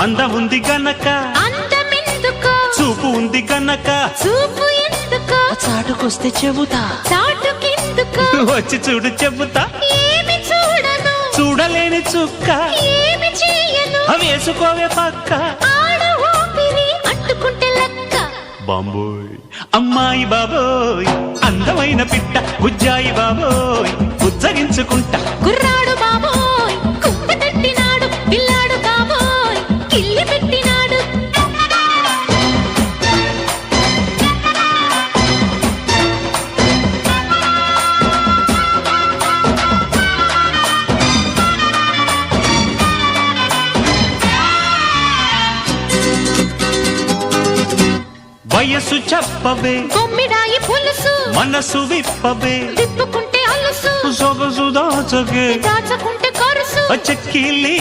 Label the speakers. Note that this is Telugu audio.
Speaker 1: అందముంది గనక
Speaker 2: అందమెందుకో
Speaker 1: చూపు ఉంది గనక
Speaker 2: చూపు ఎందుకో
Speaker 1: చాటుకొస్తే చెబుతా
Speaker 2: చాటుకెందుకో
Speaker 1: వచ్చి చూడు చెబుతా
Speaker 2: ఏమి చూడను
Speaker 1: చూడలేని చుక్క
Speaker 2: ఏమి చేయను
Speaker 1: వేసుకోవే పక్క
Speaker 2: ఆడ ఊపిరి అంటుకుంటే లక్క
Speaker 1: బాంబోయ్ అమ్మాయి బాబోయ్ అందమైన పిట్ట బుజ్జాయి బాబోయ్ ఉజ్జగించుకుంటా
Speaker 2: కుర్రాడు బాబోయ్ కుక్క తట్టినాడు పిల్లాడు బాబోయ్ కిల్లి పెట్టినాడు
Speaker 1: వయసు చెప్పవే
Speaker 2: కొమ్మిడాయి పులుసు
Speaker 1: మనసు విప్పవే
Speaker 2: తిప్పుకుంటే అలుసు
Speaker 1: సొగసు దాచగే
Speaker 2: దాచకుంటే కరుసు
Speaker 1: చెక్కిలి